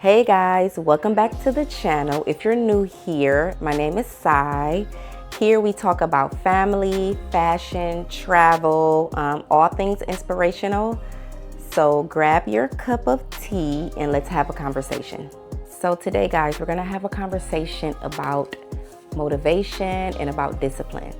Hey guys, welcome back to the channel. If you're new here, my name is Sai. Here we talk about family, fashion, travel, all things inspirational. So grab your cup of tea and let's have a conversation. So today guys, we're gonna have a conversation about motivation and about discipline.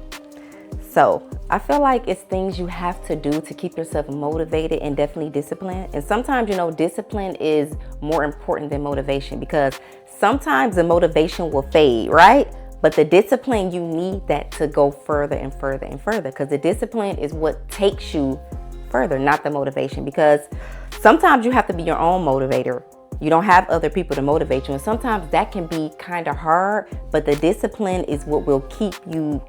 So I feel like it's things you have to do to keep yourself motivated and definitely disciplined. And sometimes, discipline is more important than motivation because sometimes the motivation will fade, right? But the discipline, you need that to go further and further and further because the discipline is what takes you further, not the motivation. Because sometimes you have to be your own motivator. You don't have other people to motivate you, and sometimes that can be kind of hard, but the discipline is what will keep you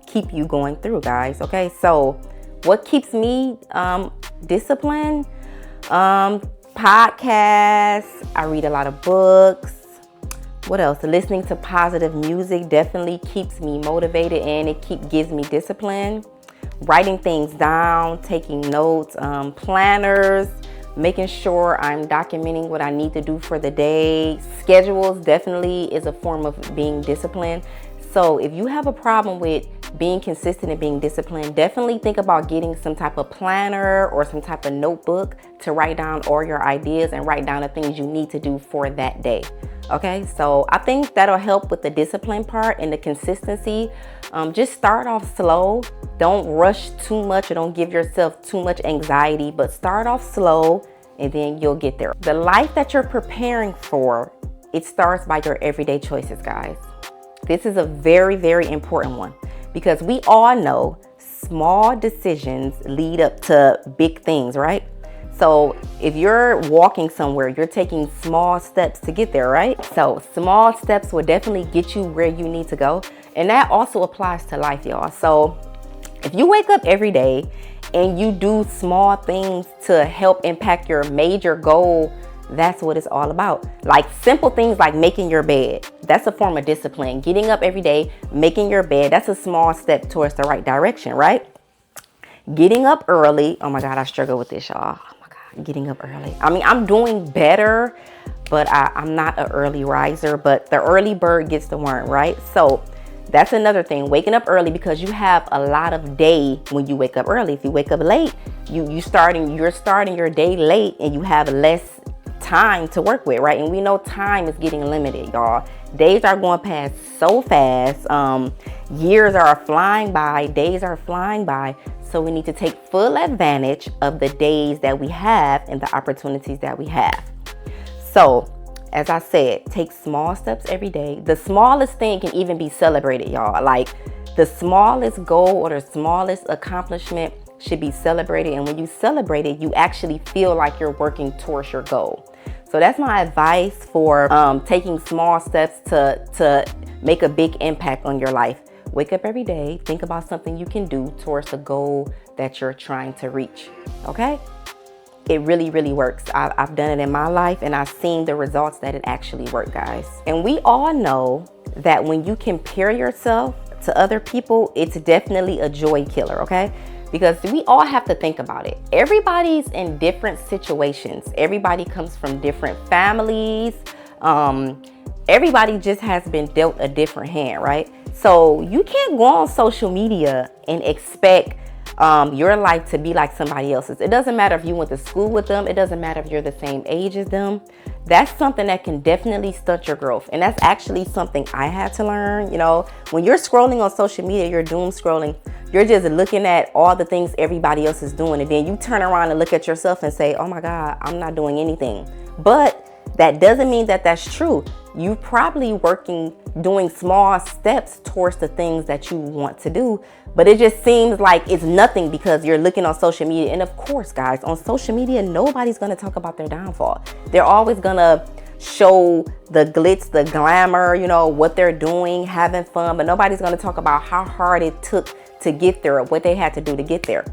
going through, guys. Okay, so what keeps me disciplined? Podcasts. I read a lot of books. What else? Listening to positive music definitely keeps me motivated and it gives me discipline. Writing things down, taking notes, planners, making sure I'm documenting what I need to do for the day. Schedules definitely is a form of being disciplined. So if you have a problem with being consistent and being disciplined, definitely think about getting some type of planner or some type of notebook to write down all your ideas and write down the things you need to do for that day. Okay, so I think that'll help with the discipline part and the consistency. Just start off slow. Don't rush too much or don't give yourself too much anxiety, but start off slow and then you'll get there. The life that you're preparing for, it starts by your everyday choices, guys. This is a very, very important one because we all know small decisions lead up to big things, right? So if you're walking somewhere, you're taking small steps to get there, right? So small steps will definitely get you where you need to go. And that also applies to life, y'all. So if you wake up every day and you do small things to help impact your major goal, that's what it's all about. Like simple things like making your bed. That's a form of discipline. Getting up every day, making your bed, that's a small step towards the right direction, right? Getting up early. Oh my God, I struggle with this, y'all. Oh my God, getting up early. I mean, I'm doing better, but I'm not an early riser, but the early bird gets the worm, right? So that's another thing, waking up early because you have a lot of day when you wake up early. If you wake up late, you're starting your day late and you have less time to work with, right? And we know time is getting limited, y'all. Days are going past so fast. Years are flying by, days are flying by. So we need to take full advantage of the days that we have and the opportunities that we have. So as I said, take small steps every day. The smallest thing can even be celebrated, y'all. Like the smallest goal or the smallest accomplishment should be celebrated. And when you celebrate it, you actually feel like you're working towards your goal. So that's my advice for taking small steps to make a big impact on your life. Wake up every day, think about something you can do towards the goal that you're trying to reach, okay? It really, really works. I've done it in my life and I've seen the results that it actually works, guys. And we all know that when you compare yourself to other people, it's definitely a joy killer, okay? Because we all have to think about it. Everybody's in different situations. Everybody comes from different families. Everybody just has been dealt a different hand, right? So you can't go on social media and expect your life to be like somebody else's. It doesn't matter if you went to school with them. It doesn't matter if you're the same age as them. That's something that can definitely stunt your growth. And that's actually something I had to learn. When you're scrolling on social media, you're doom scrolling. You're just looking at all the things everybody else is doing. And then you turn around and look at yourself and say, oh my God, I'm not doing anything. But that doesn't mean that that's true. You probably doing small steps towards the things that you want to do, but it just seems like it's nothing because you're looking on social media. And of course, guys, on social media, nobody's going to talk about their downfall. They're always going to show the glitz, the glamour, what they're doing, having fun, but nobody's going to talk about how hard it took to get there or what they had to do to get there.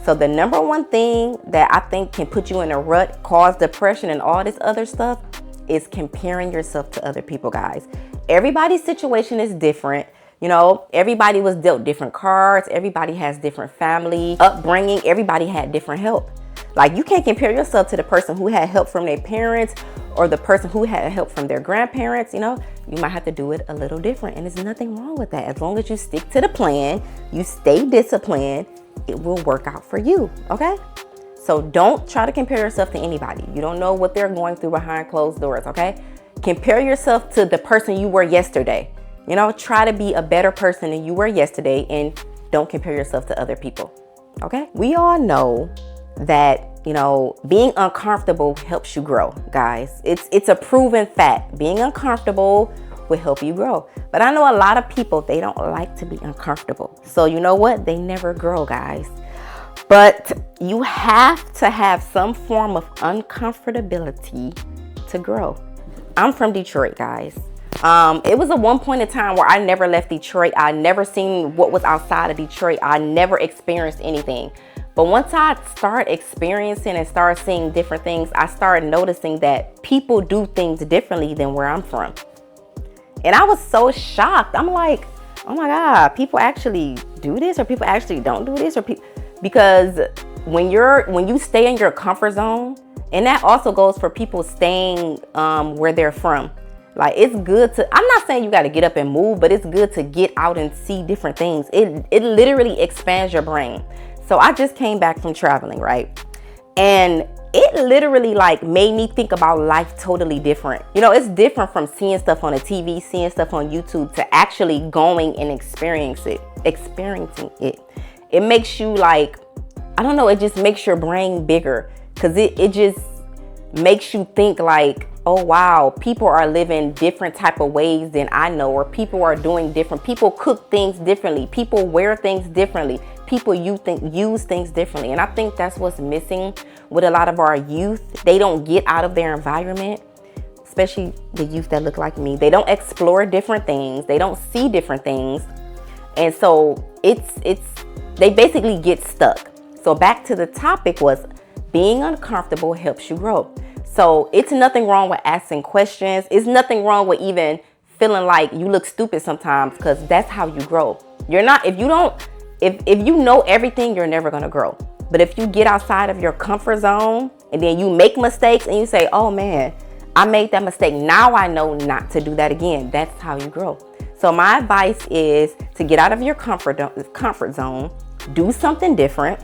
So the number one thing that I think can put you in a rut, cause depression and all this other stuff is comparing yourself to other people, guys. Everybody's situation is different. Everybody was dealt different cards. Everybody has different family upbringing. Everybody had different help. Like, you can't compare yourself to the person who had help from their parents or the person who had help from their grandparents. You know, you might have to do it a little different, and there's nothing wrong with that. As long as you stick to the plan, you stay disciplined, it will work out for you. Okay? So don't try to compare yourself to anybody. You don't know what they're going through behind closed doors. Okay? Compare yourself to the person you were yesterday. You know, try to be a better person than you were yesterday, and don't compare yourself to other people. Okay? We all know that, you know, being uncomfortable helps you grow, guys. It's a proven fact. Being uncomfortable will help you grow. But I know a lot of people, they don't like to be uncomfortable. So you know what? They never grow, guys. But you have to have some form of uncomfortability to grow. I'm from Detroit, guys. It was a one point in time where I never left Detroit. I never seen what was outside of Detroit. I never experienced anything. But once I start experiencing and start seeing different things, I started noticing that people do things differently than where I'm from. And I was so shocked. I'm like, oh my God, people actually do this, or people actually don't do this, or because when you stay in your comfort zone, and that also goes for people staying where they're from. Like, it's good to, I'm not saying you got to get up and move, but it's good to get out and see different things. It literally expands your brain. So I just came back from traveling, right? And it literally like made me think about life totally different. You know, it's different from seeing stuff on a TV, seeing stuff on YouTube, to actually going and experiencing it. It makes you like, I don't know, it just makes your brain bigger, because it just makes you think like, oh wow, people are living different type of ways than I know, or people are doing different. People cook things differently. People wear things differently. People use things differently. And I think that's what's missing with a lot of our youth. They don't get out of their environment, especially the youth that look like me. They don't explore different things. They don't see different things. And so they basically get stuck. So back to the topic was being uncomfortable helps you grow. So it's nothing wrong with asking questions. It's nothing wrong with even feeling like you look stupid sometimes, because that's how you grow. If you know everything, you're never going to grow. But if you get outside of your comfort zone and then you make mistakes and you say, oh man, I made that mistake, now I know not to do that again. That's how you grow. So my advice is to get out of your comfort zone, do something different,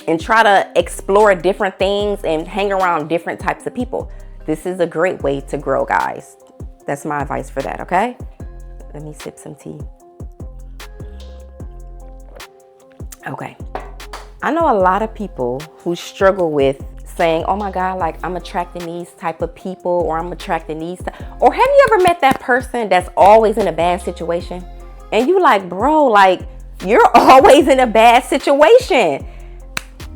and try to explore different things and hang around different types of people. This is a great way to grow, guys. That's my advice for that, okay? Let me sip some tea. Okay. I know a lot of people who struggle with saying, oh my God, like I'm attracting these type of people, or I'm attracting these. Or have you ever met that person that's always in a bad situation? And you like, bro, like you're always in a bad situation.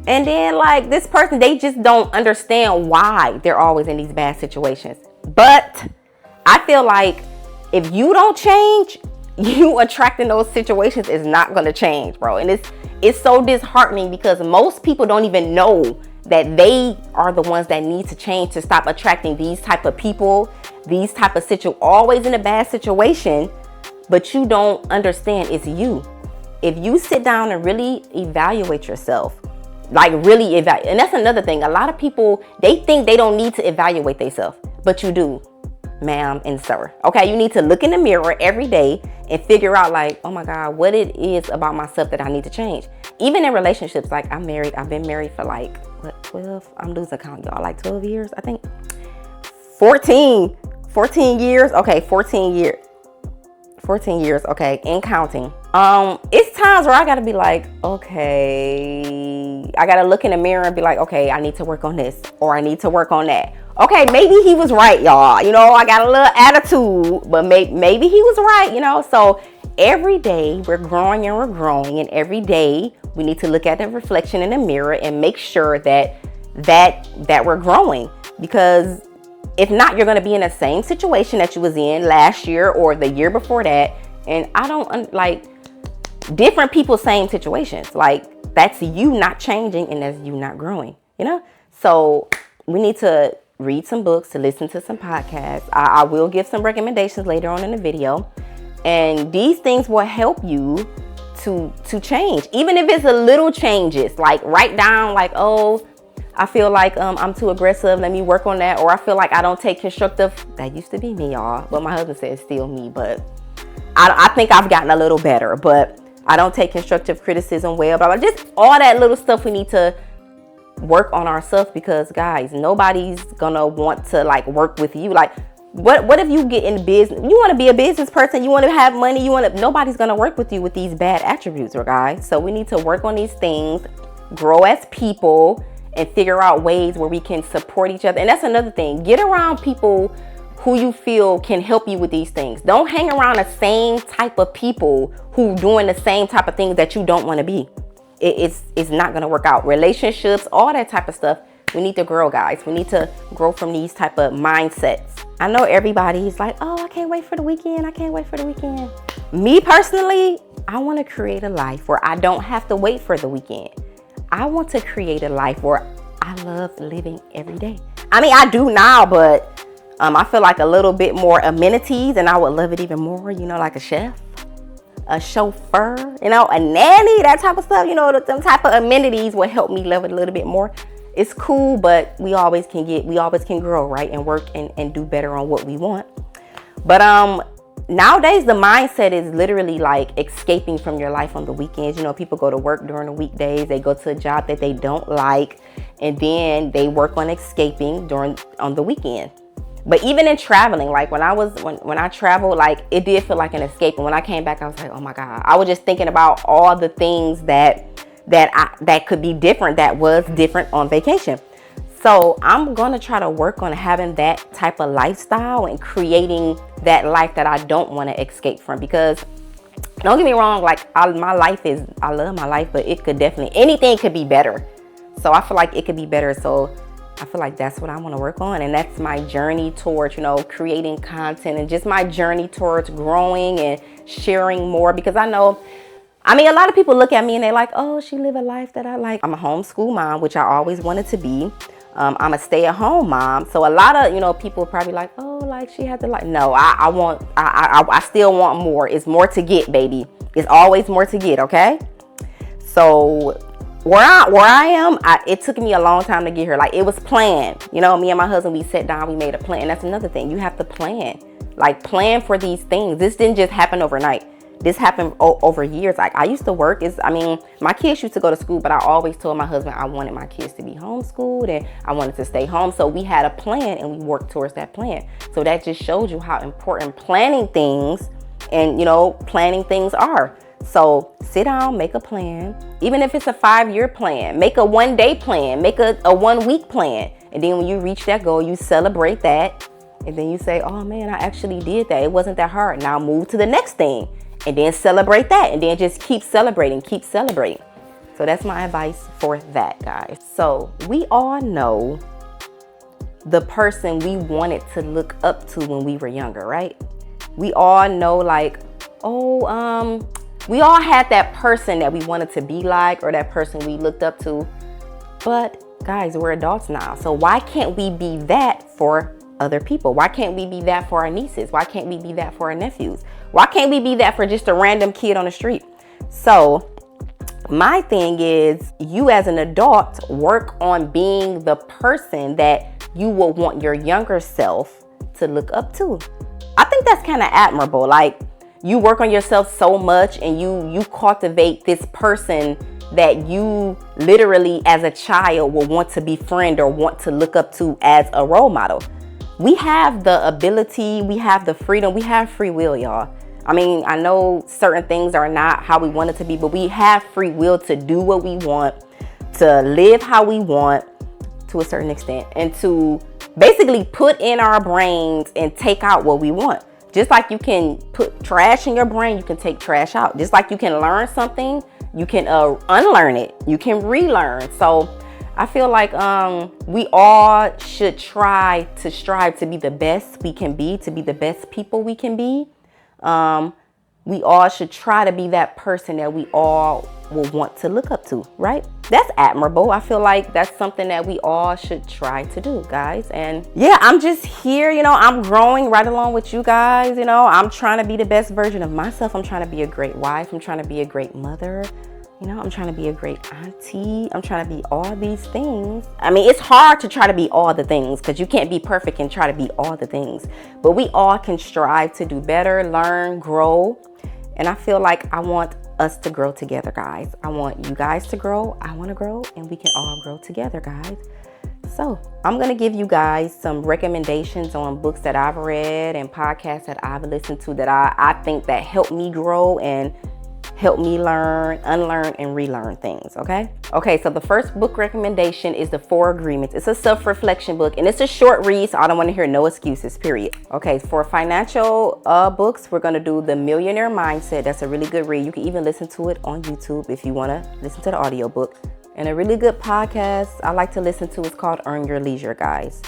And then like this person, they just don't understand why they're always in these bad situations. But I feel like if you don't change, you attracting those situations is not going to change, bro. And it's so disheartening, because most people don't even know that they are the ones that need to change to stop attracting these type of people, these type of always in a bad situation. But you don't understand it's you. If you sit down and really evaluate yourself, like really evaluate. And that's another thing. A lot of people, they think they don't need to evaluate themselves, but you do, ma'am and sir. Okay, you need to look in the mirror every day and figure out like, oh my God, what it is about myself that I need to change. Even in relationships, like I'm married. I've been married for like, 12? I'm losing count, y'all. Like 12 years, I think. 14 years. Okay, 14 years. 14 years, okay, and counting. It's times where I gotta be like, okay, I gotta look in the mirror and be like, okay, I need to work on this, or I need to work on that. Okay, maybe he was right, y'all. You know, I got a little attitude, but maybe he was right, you know. So every day we're growing, and every day we need to look at the reflection in the mirror and make sure that we're growing, because if not, you're going to be in the same situation that you was in last year or the year before that. And I don't like different people, same situations. Like that's you not changing, and that's you not growing, you know? So we need to read some books, to listen to some podcasts. I will give some recommendations later on in the video. And these things will help you to change. Even if it's a little changes, like write down like, oh, I feel like I'm too aggressive, let me work on that. Or I feel like I don't take constructive, that used to be me, y'all, but my husband said it's still me, but I think I've gotten a little better, but I don't take constructive criticism well, but just all that little stuff we need to work on ourselves, because guys, nobody's gonna want to like work with you. Like what if you get in business, you want to be a business person, you want to have money, nobody's gonna work with you with these bad attributes, guys. So we need to work on these things, grow as people, and figure out ways where we can support each other. And that's another thing, get around people who you feel can help you with these things. Don't hang around the same type of people who doing the same type of things that you don't want to be. It's not going to work out. Relationships, all that type of stuff. We need to grow, guys. We need to grow from these type of mindsets. I know everybody's like, oh, I can't wait for the weekend. I can't wait for the weekend. Me personally, I want to create a life where I don't have to wait for the weekend. I want to create a life where I love living every day. I mean, I do now, but I feel like a little bit more amenities, and I would love it even more, like a chef, a chauffeur, a nanny, that type of stuff, them type of amenities would help me love it a little bit more. It's cool, but we always can grow, right? And work and do better on what we want. But nowadays the mindset is literally like escaping from your life on the weekends. People go to work during the weekdays, they go to a job that they don't like, and then they work on escaping on the weekend. But even in traveling, like when I traveled, like it did feel like an escape. And when I came back, I was like, oh my God. I was just thinking about all the things that could be different, that was different on vacation. So I'm gonna try to work on having that type of lifestyle and creating that life that I don't want to escape from. Because don't get me wrong, like I love my life, but anything could be better. So I feel like it could be better. So I feel like that's what I want to work on. And that's my journey towards, creating content, and just my journey towards growing and sharing more. Because a lot of people look at me and they're like, oh, she live a life that I like. I'm a homeschool mom, which I always wanted to be. I'm a stay-at-home mom. So a lot of, people probably like, oh, like she had to like, no, I still want more. It's more to get, baby. It's always more to get. Okay. So where I am, it took me a long time to get here. Like it was planned. Me and my husband, we sat down, we made a plan. That's another thing. You have to plan. Like plan for these things. This didn't just happen overnight. This happened over years. Like I used to work. My kids used to go to school, but I always told my husband I wanted my kids to be homeschooled and I wanted to stay home. So we had a plan and we worked towards that plan. So that just shows you how important planning things and, planning things are. So sit down, make a plan. Even if it's a 5-year plan, make a 1-day plan, make a 1-week plan. And then when you reach that goal, you celebrate that. And then you say, oh man, I actually did that. It wasn't that hard. Now move to the next thing and then celebrate that. And then just keep celebrating. So that's my advice for that, guys. So we all know the person we wanted to look up to when we were younger, right? We all know like, we all had that person that we wanted to be like, or that person we looked up to. But guys, we're adults now. So why can't we be that for other people? Why can't we be that for our nieces? Why can't we be that for our nephews? Why can't we be that for just a random kid on the street? So my thing is, you as an adult, work on being the person that you will want your younger self to look up to. I think that's kind of admirable. Like, you work on yourself so much and you cultivate this person that you literally as a child will want to befriend or want to look up to as a role model. We have the ability, we have the freedom, we have free will, y'all. I know certain things are not how we want it to be, but we have free will to do what we want, to live how we want to a certain extent, and to basically put in our brains and take out what we want. Just like you can put trash in your brain, you can take trash out. Just like you can learn something, you can unlearn it. You can relearn. So I feel like we all should strive to be the best we can be, to be the best people we can be. We all should try to be that person that we all will want to look up to, right? That's admirable. I feel like that's something that we all should try to do, guys. And yeah, I'm just here, I'm growing right along with you guys. I'm trying to be the best version of myself. I'm trying to be a great wife. I'm trying to be a great mother. You know, I'm trying to be a great auntie. I'm trying to be all these things. I mean, it's hard to try to be all the things because you can't be perfect and try to be all the things. But we all can strive to do better, learn, grow. And I feel like I want us to grow together, guys. I want you guys to grow. I want to grow, and we can all grow together, guys. So I'm going to give you guys some recommendations on books that I've read and podcasts that I've listened to that I think that help me grow and help me learn, unlearn, and relearn things, okay? Okay, so the first book recommendation is The 4 Agreements. It's a self-reflection book, and it's a short read, so I don't want to hear no excuses, period. Okay, for financial books, we're going to do The Millionaire Mindset. That's a really good read. You can even listen to it on YouTube if you want to listen to the audiobook. And a really good podcast I like to listen to is called Earn Your Leisure, guys.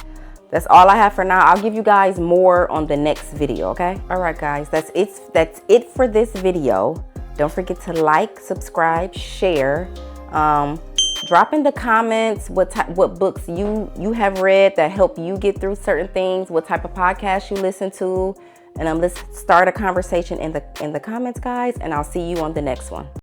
That's all I have for now. I'll give you guys more on the next video, okay? All right, guys, that's it for this video. Don't forget to like, subscribe, share. Drop in the comments what books you have read that help you get through certain things, what type of podcast you listen to. And let's start a conversation in the comments, guys, and I'll see you on the next one.